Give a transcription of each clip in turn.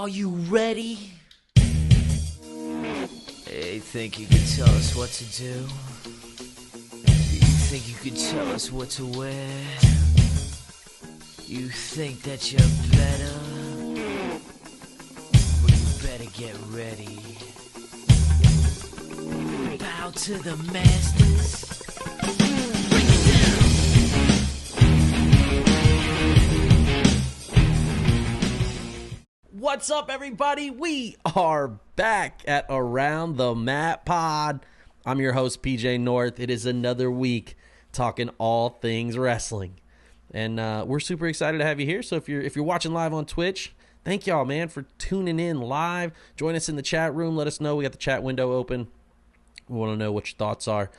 Are you ready? Hey, think you can tell us what to do? You think you can tell us what to wear? You think that you're better? Well, you better get ready. Bow to the masters. Break it down. What's up, everybody? We are back at Around the Mat Pod. I'm your host, PJ North. It is another week talking all things wrestling. And we're super excited to have you here. So if you're watching live on Twitch, thank y'all, man, for tuning in live. Join us in the chat room. Let us know. We got the chat window open. We want to know what your thoughts are.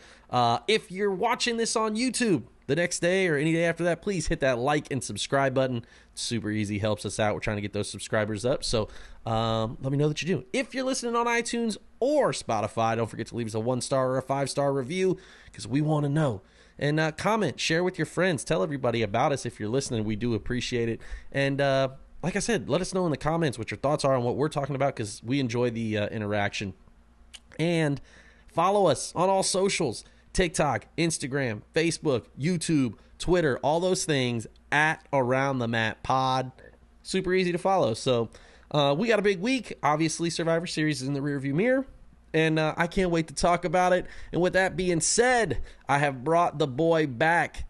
If you're watching this on YouTube the next day or any day after that, please hit that like and subscribe button. It's super easy. Helps us out. We're trying to get those subscribers up. So let me know that you do. If you're listening on iTunes or Spotify, don't forget to leave us a 1-star or a 5-star review because we want to know. And comment, share with your friends. Tell everybody about us if you're listening. We do appreciate it. And like I said, let us know in the comments what your thoughts are on what we're talking about because we enjoy the interaction. And follow us on all socials, TikTok, Instagram, Facebook, YouTube, Twitter, all those things at AroundTheMatPod. Super easy to follow. So we got a big week. Obviously, Survivor Series is in the rearview mirror. And I can't wait to talk about it. And with that being said, I have brought the boy back,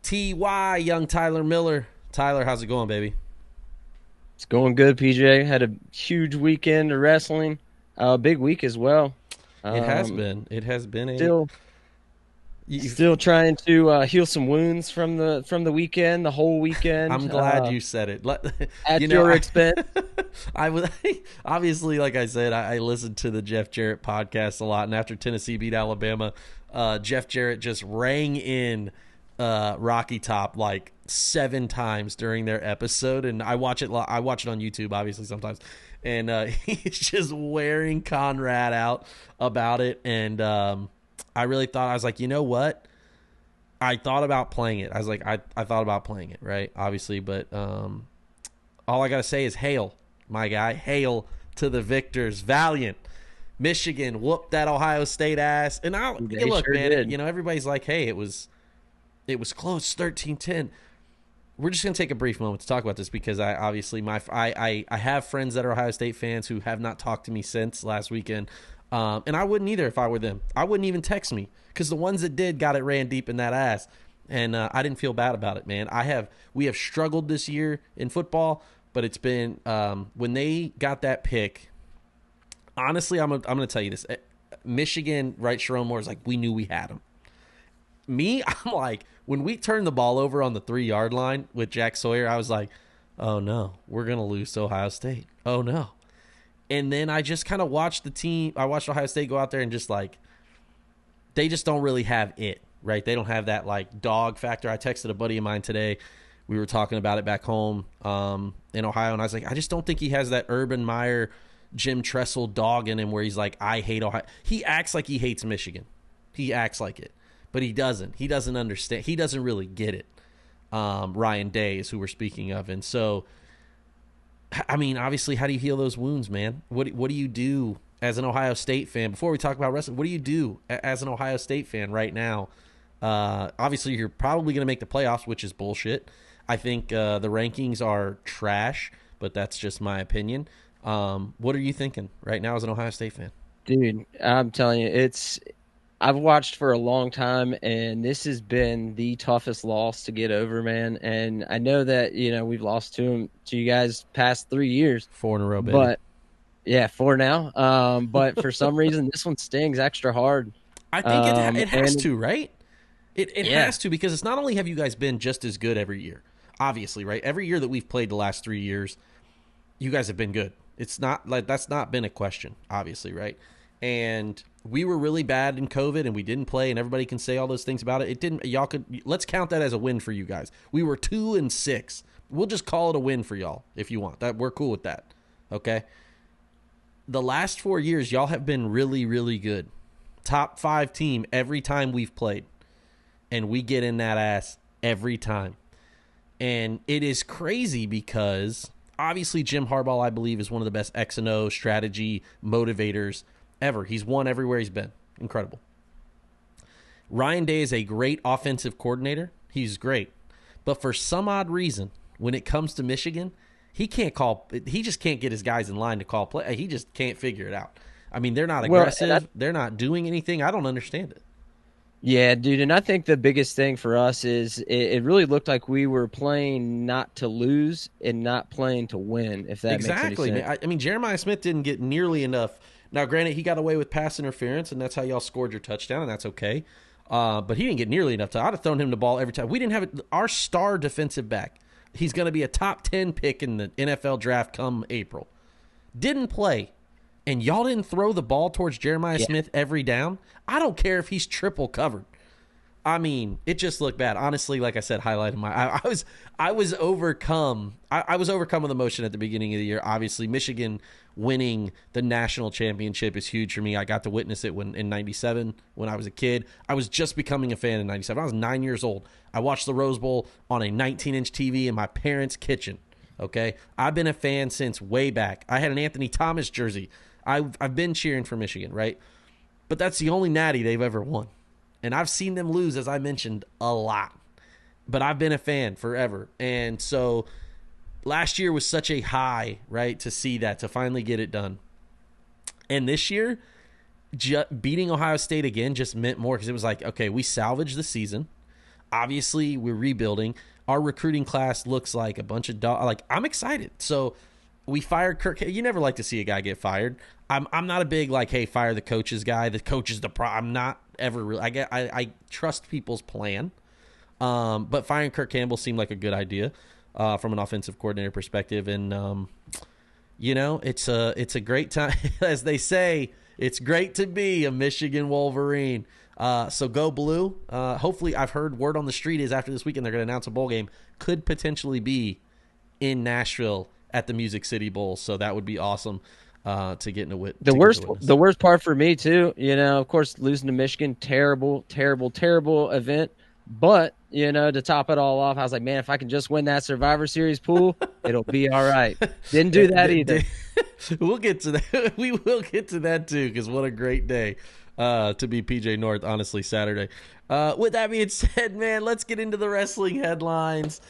T.Y., young Tyler Miller. Tyler, how's it going, baby? It's going good, PJ. Had a huge weekend of wrestling. Big week as well. It has been. It has been still trying to heal some wounds from the weekend, the whole weekend. I'm glad you said it. At your expense. I was obviously, like I said, I listened to the Jeff Jarrett podcast a lot, and after Tennessee beat Alabama, Jeff Jarrett just rang in Rocky Top like 7 times during their episode, and I watch it on YouTube, obviously sometimes, and he's just wearing Conrad out about it, and I really thought, I was like, you know what? I thought about playing it. I was like, I thought about playing it, right? Obviously, but all I got to say is hail, my guy. Hail to the victors. Valiant. Michigan whooped that Ohio State ass. And look, sure man, did. Everybody's like, hey, it was close, 13-10. We're just going to take a brief moment to talk about this because I have friends that are Ohio State fans who have not talked to me since last weekend. And I wouldn't either if I were them. I wouldn't even text me because the ones that did got it ran deep in that ass. And I didn't feel bad about it, man. We have struggled this year in football, but it's been when they got that pick. Honestly, I'm gonna tell you this: Michigan, right? Sharon Moore is like, we knew we had him. Me, I'm like, when we turned the ball over on the 3-yard line with Jack Sawyer, I was like, oh no, we're gonna lose to Ohio State. Oh no. And then I just kind of watched the team. I watched Ohio State go out there and just like, they just don't really have it, right? They don't have that like dog factor. I texted a buddy of mine today. We were talking about it back home in Ohio, and I was like, I just don't think he has that Urban Meyer, Jim Tressel dog in him where he's like, I hate Ohio. He acts like he hates Michigan. He acts like it, but he doesn't. He doesn't understand. He doesn't really get it. Ryan Day is who we're speaking of, and so, I mean, obviously, how do you heal those wounds, man? What do you do as an Ohio State fan? Before we talk about wrestling, what do you do as an Ohio State fan right now? Obviously, you're probably going to make the playoffs, which is bullshit. I think the rankings are trash, but that's just my opinion. What are you thinking right now as an Ohio State fan? Dude, I'm telling you, I've watched for a long time, and this has been the toughest loss to get over, man. And I know that, we've lost to you guys past 3 years. 4 in a row, baby. But, yeah, 4 now. But for some reason, this one stings extra hard. I think it has to, right? It has to, because it's not only have you guys been just as good every year, obviously, right? Every year that we've played the last 3 years, you guys have been good. It's not like that's not been a question, obviously, right? And we were really bad in COVID and we didn't play, and everybody can say all those things about it. It didn't. Let's count that as a win for you guys. We were 2-6. We'll just call it a win for y'all if you want. That we're cool with that. Okay. The last 4 years, y'all have been really, really good. Top 5 team every time we've played, and we get in that ass every time. And it is crazy because Obviously, Jim Harbaugh, I believe, is one of the best X and O strategy motivators ever. He's won everywhere he's been. Incredible. Ryan Day is a great offensive coordinator. He's great. But for some odd reason, when it comes to Michigan, he just can't get his guys in line to call play. He just can't figure it out. I mean, they're not aggressive. They're not doing anything. I don't understand it. Yeah, dude, and I think the biggest thing for us is it really looked like we were playing not to lose and not playing to win, if that makes any sense. I mean, Jeremiah Smith didn't get nearly enough. Now, granted, he got away with pass interference, and that's how y'all scored your touchdown, and that's okay. But he didn't get nearly enough time. I'd have thrown him the ball every time. We didn't have our star defensive back. He's going to be a top 10 pick in the NFL draft come April. Didn't play. And y'all didn't throw the ball towards Jeremiah Smith every down? I don't care if he's triple covered. I mean, it just looked bad. Honestly, like I said, highlighting I was overcome. I was overcome with emotion at the beginning of the year. Obviously, Michigan winning the national championship is huge for me. I got to witness it in 97 when I was a kid. I was just becoming a fan in 97. I was 9 years old. I watched the Rose Bowl on a 19-inch TV in my parents' kitchen. Okay? I've been a fan since way back. I had an Anthony Thomas jersey. I've been cheering for Michigan, right? But that's the only natty they've ever won. And I've seen them lose, as I mentioned, a lot. But I've been a fan forever. And so last year was such a high, right, to see that, to finally get it done. And this year, beating Ohio State again just meant more because it was like, okay, we salvaged the season. Obviously, we're rebuilding. Our recruiting class looks like a bunch of I'm excited. So we fired Kirk. You never like to see a guy get fired. I'm not a big hey, fire the coaches guy. The coach is the problem. I'm not ever really. I trust people's plan. But firing Kirk Campbell seemed like a good idea from an offensive coordinator perspective. And it's a great time, as they say. It's great to be a Michigan Wolverine. So go blue. Hopefully, I've heard word on the street is after this weekend they're going to announce a bowl game. Could potentially be in Nashville at the Music City Bowl, so that would be awesome to get into it. The worst part for me too, of course, losing to Michigan, terrible event. But to top it all off, I was like, man, if I can just win that Survivor Series pool, it'll be all right. Didn't do that either. We'll get to that. We will get to that too, because what a great day to be PJ North. Honestly, Saturday. With that being said, man, let's get into the wrestling headlines.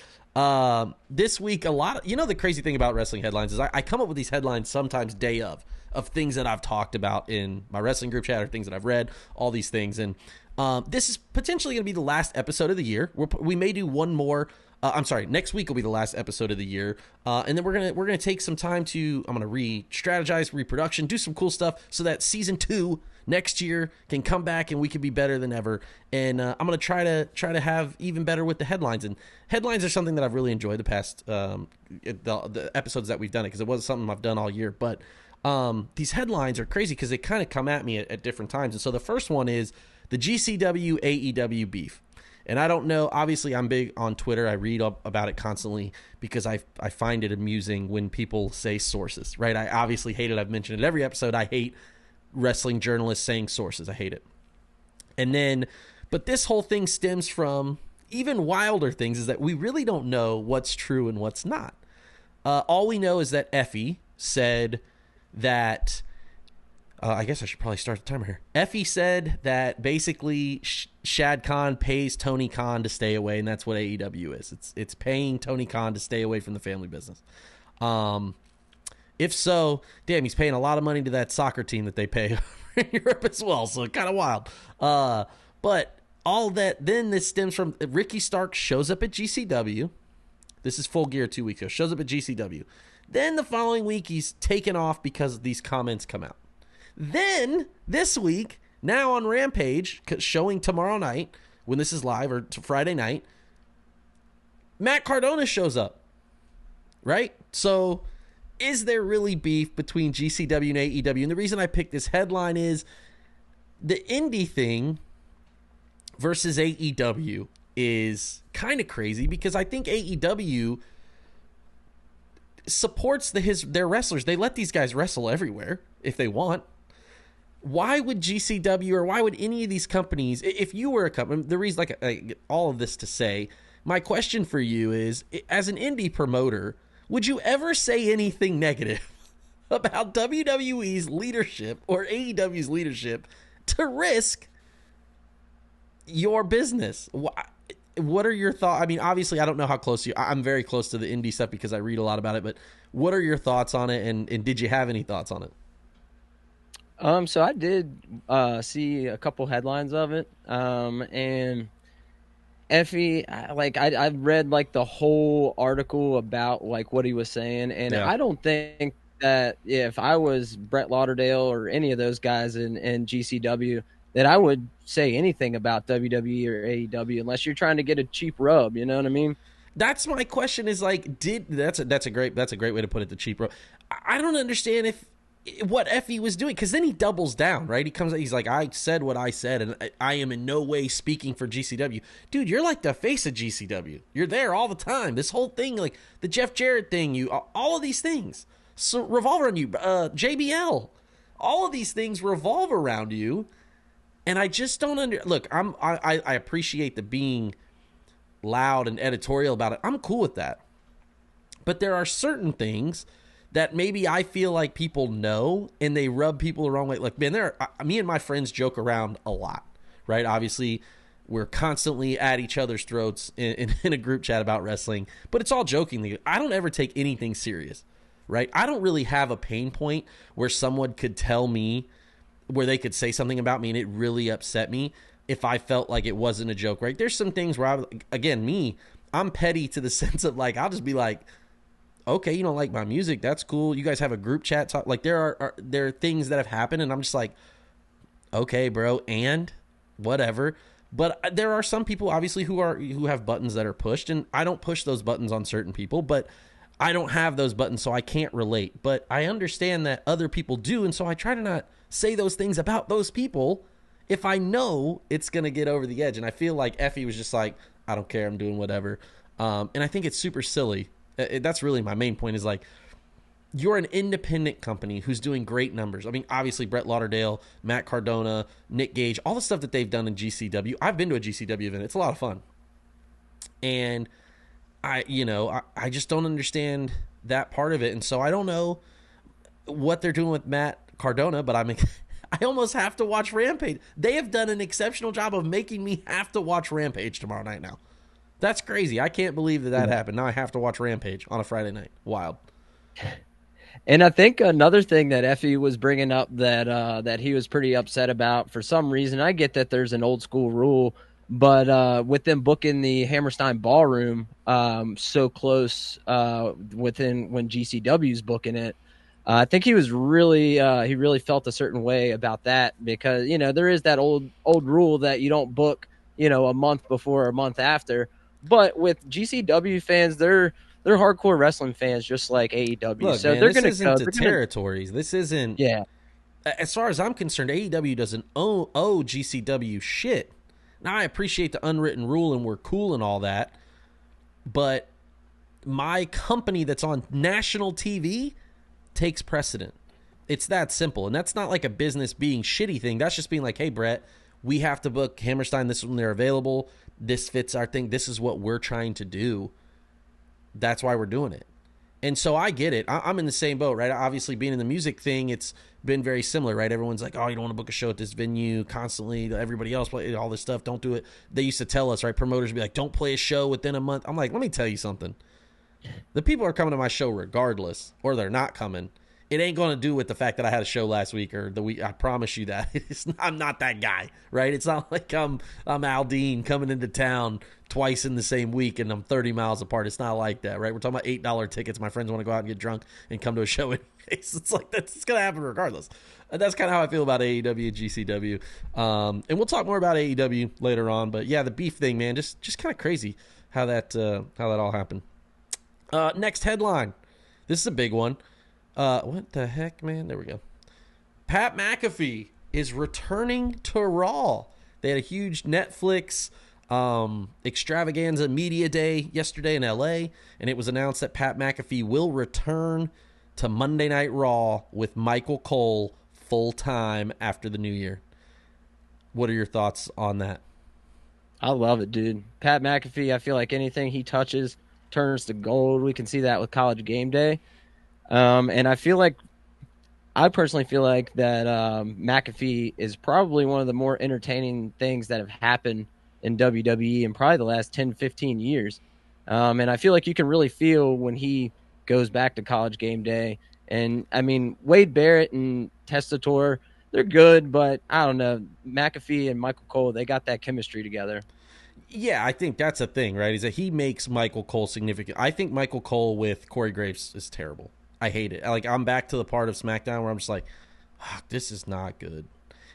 This week, a lot of, the crazy thing about wrestling headlines is I come up with these headlines sometimes day of things that I've talked about in my wrestling group chat or things that I've read, all these things. And this is potentially going to be the last episode of the year. We may do one more. Next week will be the last episode of the year. And then we're going to take some time I'm going to re-strategize, reproduction, do some cool stuff so that season 2 next year can come back and we can be better than ever. And I'm going to try to have even better with the headlines. And headlines are something that I've really enjoyed the past the episodes that we've done it, because it wasn't something I've done all year. But these headlines are crazy because they kind of come at me at different times. And so the first one is the GCW AEW beef. And I don't know, obviously I'm big on Twitter. I read about it constantly because I find it amusing when people say sources, right? I obviously hate it. I've mentioned it every episode. I hate wrestling journalists saying sources. I hate it. But this whole thing stems from even wilder things, is that we really don't know what's true and what's not. All we know is that Effie said that, I guess I should probably start the timer here. Effie said that basically Shad Khan pays Tony Khan to stay away, and that's what AEW is. It's paying Tony Khan to stay away from the family business. If so, damn, he's paying a lot of money to that soccer team that they pay in Europe as well, so kind of wild. But all that, then this stems from Ricky Stark shows up at GCW. This is Full Gear 2 weeks ago. Shows up at GCW. Then the following week, he's taken off because these comments come out. Then, this week, now on Rampage, showing tomorrow night, when this is live, or Friday night, Matt Cardona shows up. Right? So, is there really beef between GCW and AEW? And the reason I picked this headline is the indie thing versus AEW is kind of crazy, because I think AEW supports their wrestlers. They let these guys wrestle everywhere if they want. Why would GCW, or why would any of these companies, if you were a company, the reason, all of this to say, my question for you is, as an indie promoter, would you ever say anything negative about WWE's leadership or AEW's leadership to risk your business? What are your thoughts? I mean, obviously, I don't know how close I'm very close to the indie stuff because I read a lot about it, but what are your thoughts on it, and did you have any thoughts on it? So I did see a couple headlines of it, and Effie, I read like the whole article about like what he was saying, and Yeah. I don't think that if I was Brett Lauderdale or any of those guys in GCW, that I would say anything about WWE or AEW unless you're trying to get a cheap rub. You know what I mean? That's my question. Is like, that's a great way to put it. The cheap road. I don't understand if what Effie was doing, because then he doubles down, right? He comes, he's like, I said what I said, and I am in no way speaking for GCW. Dude, you're like the face of GCW. You're there all the time. This whole thing, like the Jeff Jarrett thing, all of these things revolve around you. JBL, all of these things revolve around you, and I just don't look. I appreciate the being loud and editorial about it. I'm cool with that. But there are certain things that maybe I feel like people know and they rub people the wrong way. Like, man, me and my friends joke around a lot, right? Obviously, we're constantly at each other's throats in a group chat about wrestling, but it's all jokingly. I don't ever take anything serious, right? I don't really have a pain point where someone could tell me, where they could say something about me and it really upset me if I felt like it wasn't a joke, right? There's some things where I'm petty to the sense of like, I'll just be like, okay, you don't like my music, that's cool. You guys have a group chat talk. Like there are things that have happened and I'm just like, okay, bro, and whatever. But there are some people obviously who have buttons that are pushed, and I don't push those buttons on certain people, but I don't have those buttons, so I can't relate. But I understand that other people do, and so I try to not say those things about those people if I know it's going to get over the edge. And I feel like Effie was just like, I don't care, I'm doing whatever. And I think it's super silly. That's really my main point, is like, you're an independent company who's doing great numbers. I mean, obviously Brett Lauderdale, Matt Cardona, Nick Gage, all the stuff that they've done in GCW. I've been to a GCW event. It's a lot of fun. And I just don't understand that part of it. And so I don't know what they're doing with Matt Cardona, but I almost have to watch Rampage. They have done an exceptional job of making me have to watch Rampage tomorrow night now. That's crazy. I can't believe that happened. Now I have to watch Rampage on a Friday night. Wild. And I think another thing that Effie was bringing up that he was pretty upset about for some reason, I get that there's an old school rule, but with them booking the Hammerstein Ballroom so close within when GCW's booking it, I think he was really he really felt a certain way about that, because there is that old rule that you don't book a month before or a month after. But with GCW fans, they're hardcore wrestling fans, just like AEW. Look, so man, they're this going isn't to territories. This isn't. Yeah. As far as I'm concerned, AEW doesn't owe GCW shit. Now, I appreciate the unwritten rule and we're cool and all that, but my company that's on national TV takes precedent. It's that simple. And that's not like a business being shitty thing. That's just being like, hey, Brett, we have to book Hammerstein. This is when they're available. This fits our thing. This is what we're trying to do. That's why we're doing it. And so I get it. I'm in the same boat, right? Obviously, being in the music thing, it's been very similar, right? Everyone's like, oh, you don't want to book a show at this venue constantly. Everybody else play all this stuff. Don't do it. They used to tell us, right? Promoters would be like, don't play a show within a month. I'm like, let me tell you something. The people are coming to my show regardless, or they're not coming. It ain't going to do with the fact that I had a show last week or the week. I promise you that. I'm not that guy, right? It's not like I'm Aldine coming into town twice in the same week and I'm 30 miles apart. It's not like that, right? We're talking about $8 tickets. My friends want to go out and get drunk and come to a show anyways. It's like it's going to happen regardless. And that's kind of how I feel about AEW and GCW. And we'll talk more about AEW later on. But yeah, the beef thing, man, just kind of crazy how that all happened. Next headline. This is a big one. What the heck, man? There we go. Pat McAfee is returning to Raw. They had a huge Netflix extravaganza media day yesterday in LA, and it was announced that Pat McAfee will return to Monday Night Raw with Michael Cole full time after the new year. What are your thoughts on that? I love it, dude. Pat McAfee, I feel like anything he touches turns to gold. We can see that with College Game Day. And I personally feel like that McAfee is probably one of the more entertaining things that have happened in WWE in probably the last 10, 15 years. And I feel like you can really feel when he goes back to College Game Day. And, I mean, Wade Barrett and Testator, they're good, but I don't know. McAfee and Michael Cole, they got that chemistry together. Yeah, I think that's a thing, right? Is that he makes Michael Cole significant. I think Michael Cole with Corey Graves is terrible. I hate it. Like, I'm back to the part of SmackDown where I'm just like, this is not good.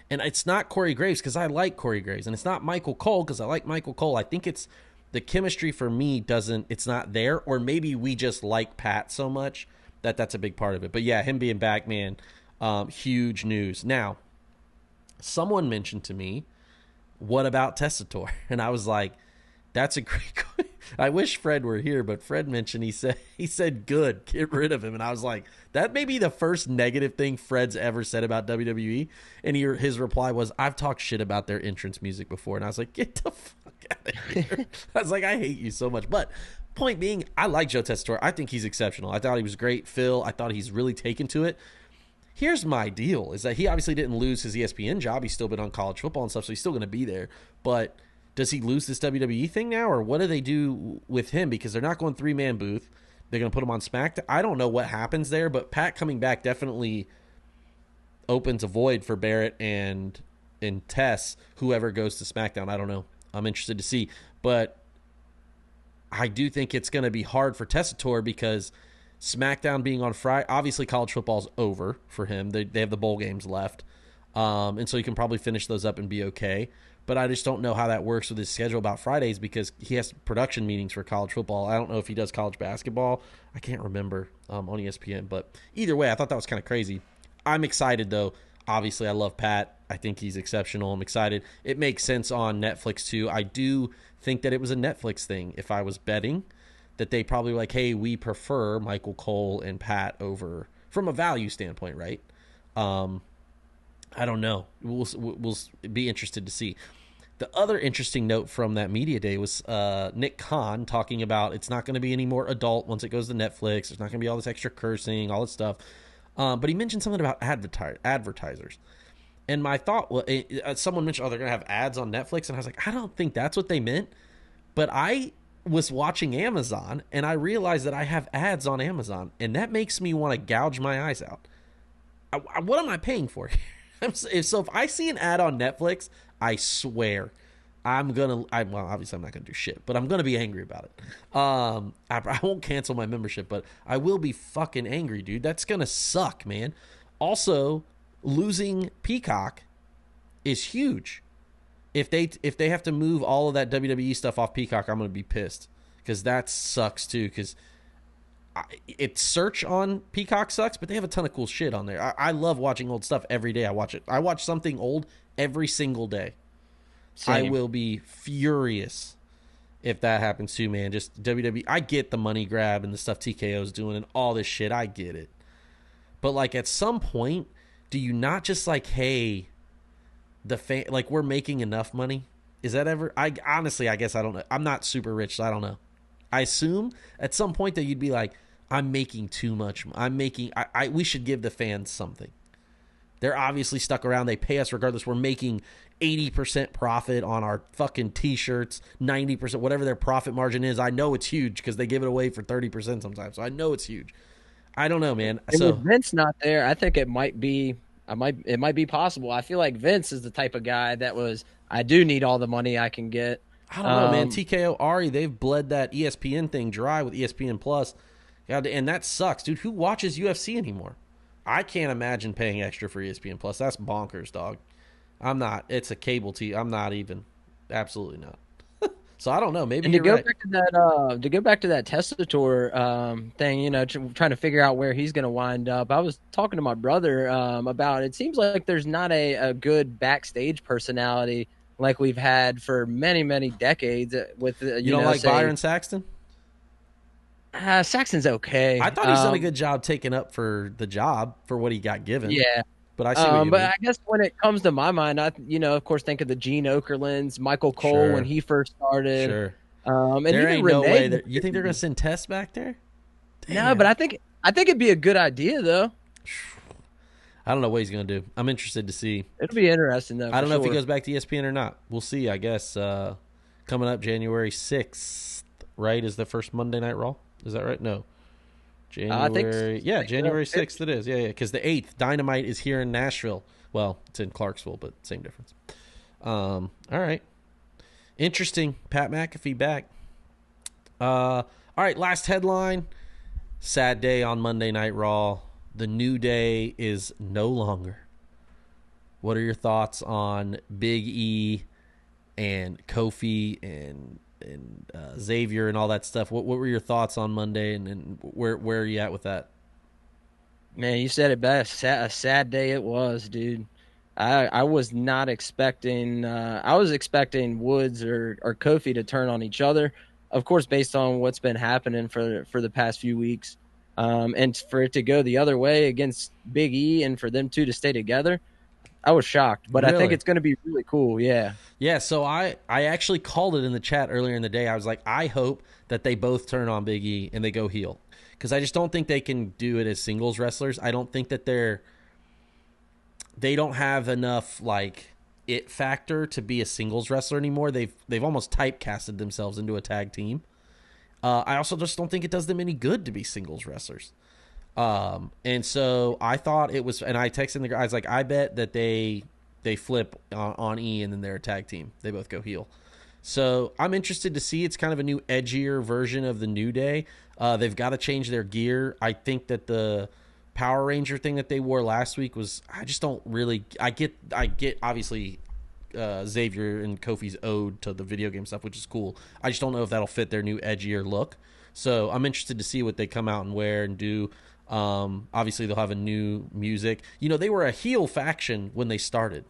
And it's not Corey Graves because I like Corey Graves. And it's not Michael Cole because I like Michael Cole. I think it's the chemistry for me it's not there. Or maybe we just like Pat so much that that's a big part of it. But yeah, him being back, man, huge news. Now, someone mentioned to me, what about Testator? And I was like, that's a great question. I wish Fred were here, but Fred mentioned he said good, get rid of him, and I was like, that may be the first negative thing Fred's ever said about WWE. And his reply was, I've talked shit about their entrance music before, and I was like, get the fuck out of here. I was like, I hate you so much. But point being, I like Joe Testator. I think he's exceptional. I thought he was great. Phil, I thought he's really taken to it. Here's my deal: is that he obviously didn't lose his ESPN job. He's still been on college football and stuff, so he's still going to be there. But does he lose this WWE thing now, or what do they do with him? Because they're not going 3-man booth. They're going to put him on SmackDown. I don't know what happens there, but Pat coming back definitely opens a void for Barrett and Tess, whoever goes to SmackDown. I don't know. I'm interested to see. But I do think it's going to be hard for Tessator because SmackDown being on Friday, obviously college football's over for him. They have the bowl games left. And so he can probably finish those up and be okay. But I just don't know how that works with his schedule about Fridays because he has production meetings for college football. I don't know if he does college basketball. I can't remember on ESPN. But either way, I thought that was kind of crazy. I'm excited, though. Obviously, I love Pat. I think he's exceptional. I'm excited. It makes sense on Netflix, too. I do think that it was a Netflix thing. If I was betting, that they probably were like, hey, we prefer Michael Cole and Pat over, from a value standpoint, right? I don't know. We'll be interested to see. The other interesting note from that media day was Nick Khan talking about it's not going to be any more adult once it goes to Netflix. There's not going to be all this extra cursing, all this stuff. But he mentioned something about advertisers. And my thought was, someone mentioned, they're going to have ads on Netflix. And I was like, I don't think that's what they meant. But I was watching Amazon, and I realized that I have ads on Amazon. And that makes me want to gouge my eyes out. What am I paying for here? So if I see an ad on Netflix, I swear well, obviously I'm not going to do shit, but I'm going to be angry about it. I won't cancel my membership, but I will be fucking angry, dude. That's going to suck, man. Also, losing Peacock is huge. If they have to move all of that WWE stuff off Peacock, I'm going to be pissed because that sucks too, because its search on Peacock sucks, but they have a ton of cool shit on there. I love watching old stuff every day. I watch it. I watch something old every single day. Same. I will be furious if that happens too, man. Just WWE. I get the money grab and the stuff TKO's doing and all this shit. I get it. But like at some point, do you not just like, hey, like we're making enough money? Is that ever? I honestly, I guess I don't know. I'm not super rich, so I don't know. I assume at some point that you'd be like, I'm making too much. We should give the fans something. They're obviously stuck around. They pay us regardless. We're making 80% profit on our fucking t-shirts, 90%, whatever their profit margin is. I know it's huge because they give it away for 30% sometimes. So I know it's huge. I don't know, man. And with Vince not there, I think it might be possible. I feel like Vince is the type of guy that I do need all the money I can get. I don't know, man. TKO, Ari, they've bled that ESPN thing dry with ESPN Plus. And that sucks, dude. Who watches UFC anymore? I can't imagine paying extra for ESPN Plus. That's bonkers, dog. I'm not. It's a cable TV. I'm not even. Absolutely not. So I don't know. Maybe you're right. To go back to that Testator thing, trying to figure out where he's going to wind up. I was talking to my brother about it. Seems like there's not a good backstage personality like we've had for many, many decades. With you don't like Byron Saxton? Saxton's okay. I thought he's done a good job taking up for the job for what he got given. Yeah. But I see what you mean. But I guess when it comes to my mind, I of course think of the Gene Okerlunds, Michael Cole when he first started. Sure. And There even ain't no way Renee. that you think they're going to send Tess back there. No, Damn. but I think it'd be a good idea though. I don't know what he's going to do. I'm interested to see. It'll be interesting though. I don't know if he sure. goes back to ESPN or not. We'll see. I guess coming up January 6th, right, is the first Monday Night Raw. Is that right? No. January. Yeah, January 6th it is. Yeah, because the 8th, Dynamite is here in Nashville. Well, it's in Clarksville, but same difference. All right. Interesting. Pat McAfee back. All right, last headline. Sad day on Monday Night Raw. The New Day is no longer. What are your thoughts on Big E and Kofi and Xavier and all that stuff? What were your thoughts on Monday, and where are you at with that? Man, you said it best. A sad day it was, dude. I was not expecting. I was expecting Woods or Kofi to turn on each other. Of course, based on what's been happening for the past few weeks, and for it to go the other way against Big E and for them two to stay together, I was shocked. But I think Really? it's going to be really cool. Yeah. Yeah, so I actually called it in the chat earlier in the day. I was like, I hope that they both turn on Big E and they go heel, because I just don't think they can do it as singles wrestlers. I don't think that they don't have enough like it factor to be a singles wrestler anymore. They've almost typecasted themselves into a tag team. I also just don't think it does them any good to be singles wrestlers. And so I thought it was, and I texted the guys like, I bet that they flip on E and then they're a tag team. They both go heel. So I'm interested to see. It's kind of a new edgier version of the New Day. They've got to change their gear. I think that the Power Ranger thing that they wore last week was, I just don't really, I get obviously Xavier and Kofi's ode to the video game stuff, which is cool. I just don't know if that'll fit their new edgier look. So I'm interested to see what they come out and wear and do. Obviously they'll have a new music. You know, they were a heel faction when they started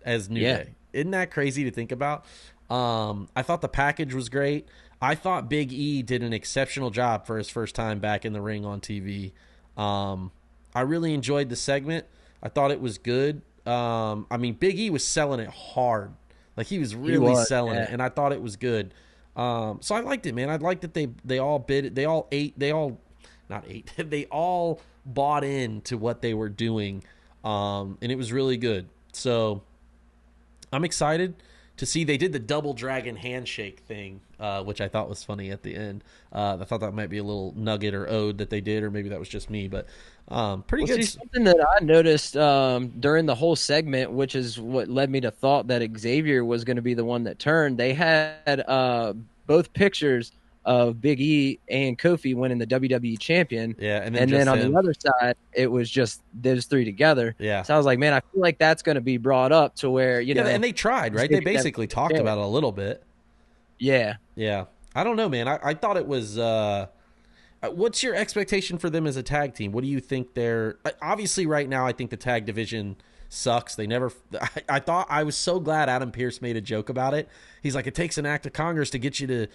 as New Day. Isn't that crazy to think about? I thought the package was great. I thought Big E did an exceptional job for his first time back in the ring on TV. I really enjoyed the segment. I thought it was good. I mean, Big E was selling it hard. Like, he was really selling it, and I thought it was good. So I liked it, man. I liked that they all bid, they all bought into what they were doing, and it was really good. So I'm excited to see. They did the double dragon handshake thing, which I thought was funny at the end. I thought that might be a little nugget or ode that they did, or maybe that was just me, but pretty good. See, something that I noticed during the whole segment, which is what led me to thought that Xavier was going to be the one that turned, they had both pictures of Big E and Kofi winning the WWE champion. Yeah, and then on the other side, it was just those three together. Yeah. So I was like, man, I feel like that's going to be brought up to where, you know. And they tried, right? They basically talked about it a little bit. Yeah. Yeah. I don't know, man. I thought it was what's your expectation for them as a tag team? What do you think they're... Obviously, right now, I think the tag division sucks. They never... I thought... I was so glad Adam Pearce made a joke about it. He's like, it takes an act of Congress to get you to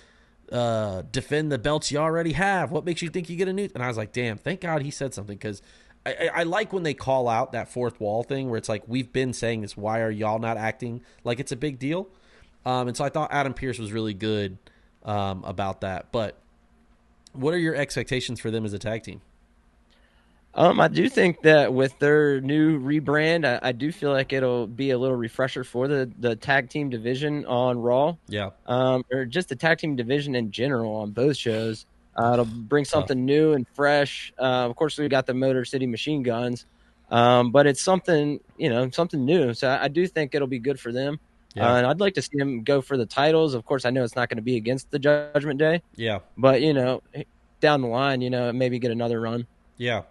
defend the belts you already have. What makes you think you get a new... And I was like, damn, thank God he said something, because I like when they call out that fourth wall thing where it's like, we've been saying this, why are y'all not acting like it's a big deal? And so I thought Adam Pearce was really good about that. But what are your expectations for them as a tag team? I do think that with their new rebrand, I do feel like it'll be a little refresher for the tag team division on Raw. Yeah. Or just the tag team division in general on both shows. It'll bring something new and fresh. Of course, we got the Motor City Machine Guns, but it's something new. So I do think it'll be good for them. Yeah. And I'd like to see them go for the titles. Of course, I know it's not going to be against the Judgment Day. Yeah. But, down the line, maybe get another run. Yeah.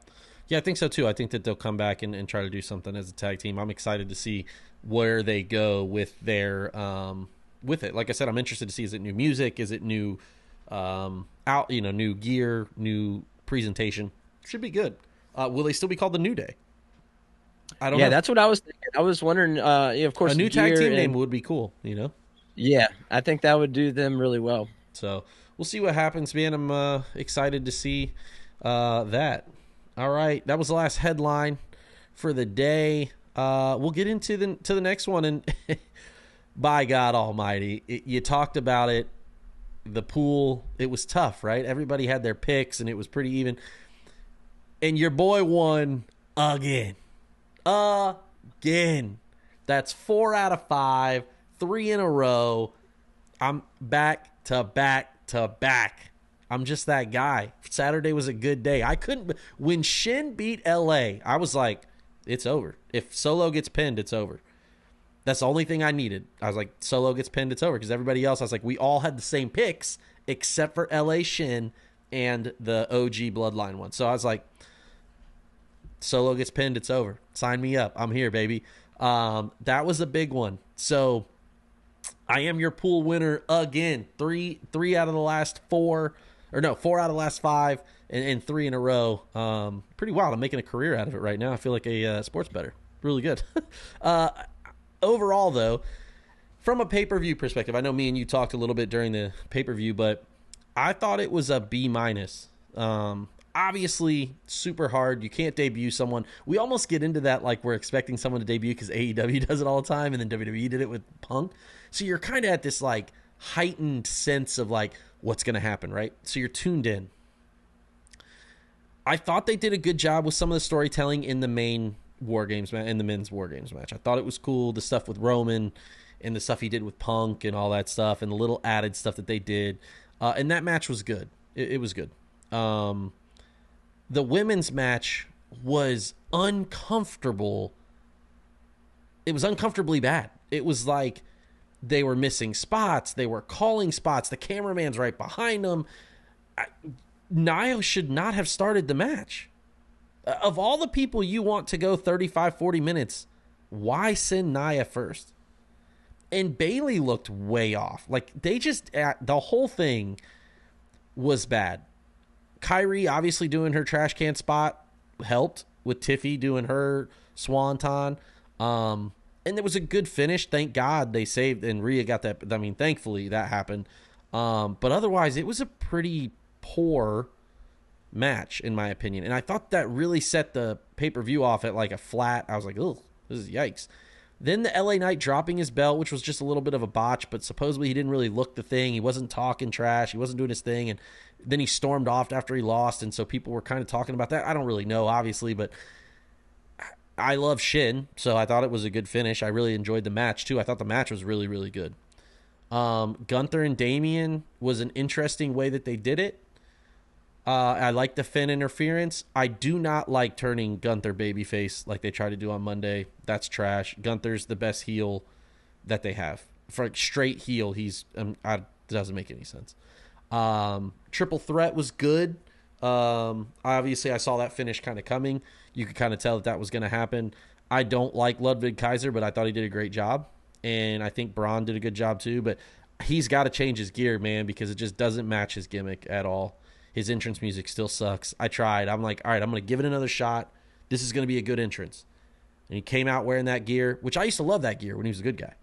Yeah, I think so too. I think that they'll come back and try to do something as a tag team. I'm excited to see where they go with their with it. Like I said, I'm interested to see, is it new music? Is it new new gear, new presentation? Should be good. Will they still be called the New Day? I don't know. Yeah, that's what I was thinking. I was wondering, of course, a new tag team name would be cool, Yeah, I think that would do them really well. So we'll see what happens, man. I'm excited to see that. All right, that was the last headline for the day. We'll get into the next one, and by God Almighty, you talked about it the pool, it was tough, right? Everybody had their picks, and it was pretty even. And your boy won again. Again. That's 4 out of 5, 3 in a row. I'm back to back to back. I'm just that guy. Saturday was a good day. I couldn't. When Shin beat LA, I was like, it's over. If Solo gets pinned, it's over. That's the only thing I needed. I was like, Solo gets pinned, it's over. Because everybody else, I was like, we all had the same picks except for LA Shin and the OG Bloodline one. So I was like, Solo gets pinned, it's over. Sign me up. I'm here, baby. That was a big one. So I am your pool winner again. Three out of the last 4, or no, 4 out of the last 5, and 3 in a row. Pretty wild. I'm making a career out of it right now. I feel like a sports bettor. Really good. Overall, though, from a pay-per-view perspective, I know me and you talked a little bit during the pay-per-view, but I thought it was a B-. Obviously, super hard. You can't debut someone. We almost get into that like we're expecting someone to debut because AEW does it all the time, and then WWE did it with Punk. So you're kind of at this like heightened sense of like what's going to happen, right? So you're tuned in. I thought they did a good job with some of the storytelling in the main War Games in the men's War Games match. I thought it was cool, the stuff with Roman and the stuff he did with Punk and all that stuff, and the little added stuff that they did. And that match was good. It was good. The women's match was uncomfortable. It was uncomfortably bad. It was like they were missing spots. They were calling spots. The cameraman's right behind them. Nia should not have started the match. Of all the people you want to go 35, 40 minutes, why send Nia first? And Bayley looked way off. Like, they just, the whole thing was bad. Kyrie obviously doing her trash can spot helped with Tiffy doing her swanton. And it was a good finish. Thank God they saved, and Rhea got that. I mean, thankfully that happened. But otherwise, it was a pretty poor match, in my opinion. And I thought that really set the pay-per-view off at like a flat. I was like, oh, this is yikes. Then the LA Knight dropping his belt, which was just a little bit of a botch, but supposedly he didn't really look the thing. He wasn't talking trash. He wasn't doing his thing. And then he stormed off after he lost. And so people were kind of talking about that. I don't really know, obviously, but I love Shin. So I thought it was a good finish. I really enjoyed the match too. I thought the match was really, really good. Gunther and Damian was an interesting way that they did it. I like the Finn interference. I do not like turning Gunther babyface like they tried to do on Monday. That's trash. Gunther's the best heel that they have. For a straight heel, he's doesn't make any sense. Triple threat was good. Obviously, I saw that finish kind of coming. You could kind of tell that was going to happen. I don't like Ludwig Kaiser, but I thought he did a great job. And I think Braun did a good job too. But he's got to change his gear, man, because it just doesn't match his gimmick at all. His entrance music still sucks. I tried. I'm like, all right, I'm going to give it another shot. This is going to be a good entrance. And he came out wearing that gear, which I used to love that gear when he was a good guy.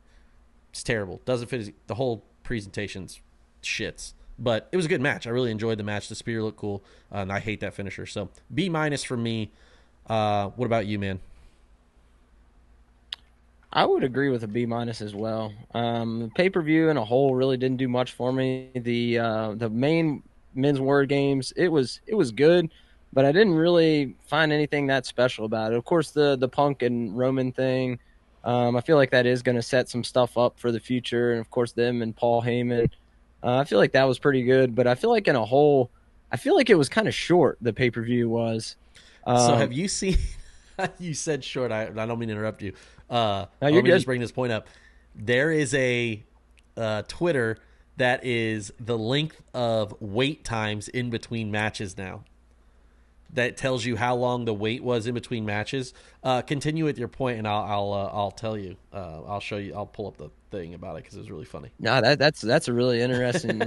It's terrible. Doesn't fit the whole presentation's shits. But it was a good match. I really enjoyed the match. The spear looked cool. And I hate that finisher. So B- for me. What about you, man? I would agree with a B- as well. The pay-per-view in a whole really didn't do much for me. The main men's War Games, it was good, but I didn't really find anything that special about it. Of course, the Punk and Roman thing, I feel like that is going to set some stuff up for the future, and of course them and Paul Heyman. I feel like that was pretty good, but I feel like in a whole, I feel like it was kind of short. The pay-per-view was. So have you seen? You said short. I don't mean to interrupt you. No, let you're me good. just bring this point up. There is a Twitter that is the length of wait times in between matches now. That tells you how long the wait was in between matches. Continue with your point, and I'll tell you. I'll show you. I'll pull up the thing about it because it was really funny. No, that's a really interesting,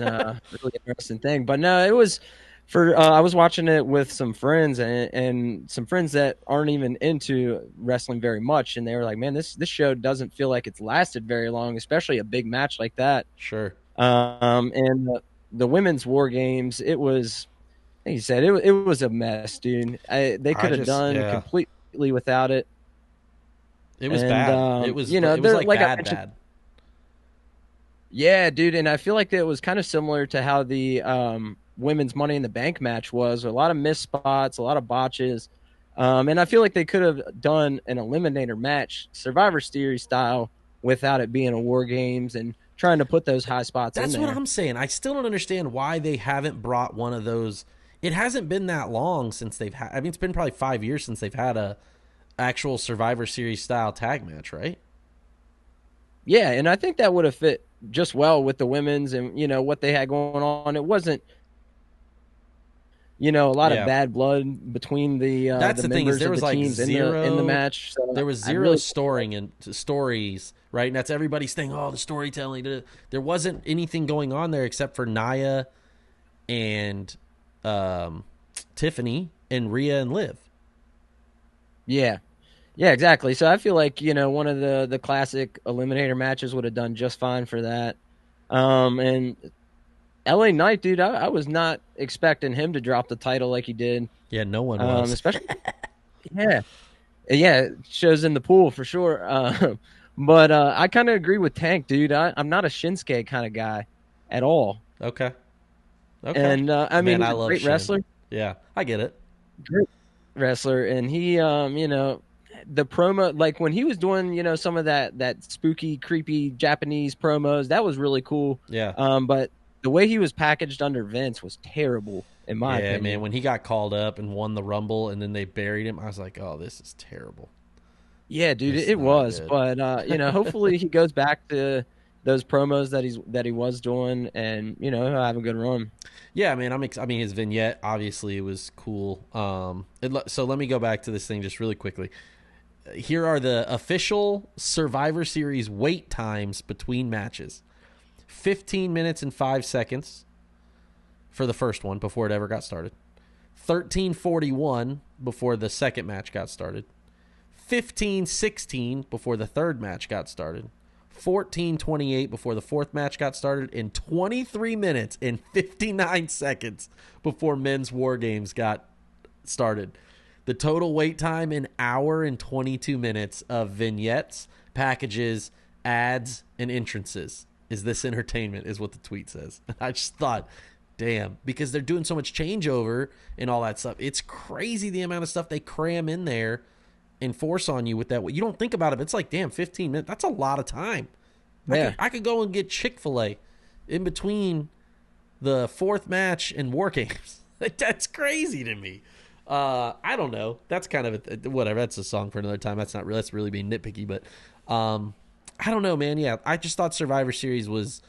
thing. But no, it was for. I was watching it with some friends and some friends that aren't even into wrestling very much, and they were like, "Man, this show doesn't feel like it's lasted very long, especially a big match like that." Sure. And the women's War Games, it was, like you said, it was a mess, dude. They could have done completely without it. It was bad. It was, it was like I bad, mentioned, bad. Yeah, dude, and I feel like it was kind of similar to how the women's Money in the Bank match was. A lot of missed spots, a lot of botches. And I feel like they could have done an eliminator match, Survivor Series style, without it being a War Games and trying to put those high spots in That's what there. I'm saying. I still don't understand why they haven't brought one of those. It hasn't been that long since they've had. I mean, it's been probably 5 years since they've had a actual Survivor Series style tag match, right? Yeah, and I think that would have fit just well with the women's and what they had going on. It wasn't a lot of Yeah. bad blood between That's the the thing is members there of was the like teams in the zero. match. So There was I zero really storing and stories, right? And that's everybody's thing. Oh, the storytelling. There wasn't anything going on there except for Naya and um, Tiffany and Rhea and Liv. yeah. Yeah, exactly. So I feel like, one of the classic eliminator matches would have done just fine for that. And LA Knight, dude, I was not expecting him to drop the title like he did. Yeah, no one was. Especially yeah. Yeah, it shows in the pool for sure. But I kind of agree with Tank, dude. I'm not a Shinsuke kind of guy at all. Okay. Okay. And I mean, Man, he's I a love great Shin. wrestler, Yeah, I get it. great wrestler, and he, the promo, like when he was doing, some of that spooky, creepy Japanese promos, that was really cool. Yeah. But the way he was packaged under Vince was terrible, in my Yeah, man, opinion. when he got called up and won the Rumble and then they buried him, I was like, oh, this is terrible. Yeah, dude, This is it not was. good. But hopefully he goes back to those promos that he was doing, and he'll have a good run. Yeah, man, I mean, his vignette obviously was cool. So let me go back to this thing just really quickly. Here are the official Survivor Series wait times between matches: 15 minutes and 5 seconds for the first one before it ever got started. 13:41 before the second match got started. 15:16 before the third match got started. 14:28 before the fourth match got started, and 23 minutes and 59 seconds before men's War Games got started. The total wait time, an hour and 22 minutes of vignettes, packages, ads, and entrances. Is this entertainment? Is what the tweet says. And I just thought, damn, because they're doing so much changeover and all that stuff. It's crazy the amount of stuff they cram in there and force on you with that. You don't think about it. It's like, damn, 15 minutes. That's a lot of time. Yeah, I could go and get Chick-fil-A in between the fourth match and War Games. That's crazy to me. I don't know. That's kind of whatever. That's a song for another time. That's not really. That's really being nitpicky. But I don't know, man. Yeah, I just thought Survivor Series was.